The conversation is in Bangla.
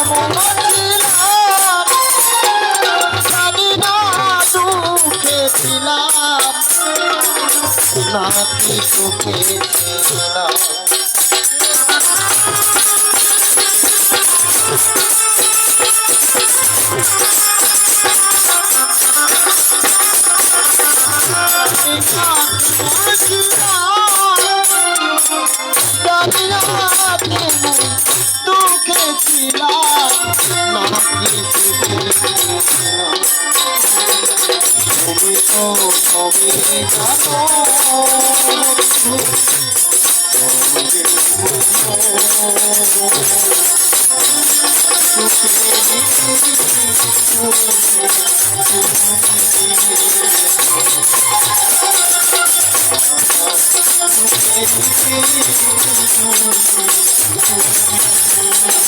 কেমন ছিলাম জানি না, দুঃখে ছিলাম নাকি সুখে ছিলাম। জানি না কেমন দুঃখে ছিলাম নাকি সুখে ছিলাম। তুমি তো সবই জানো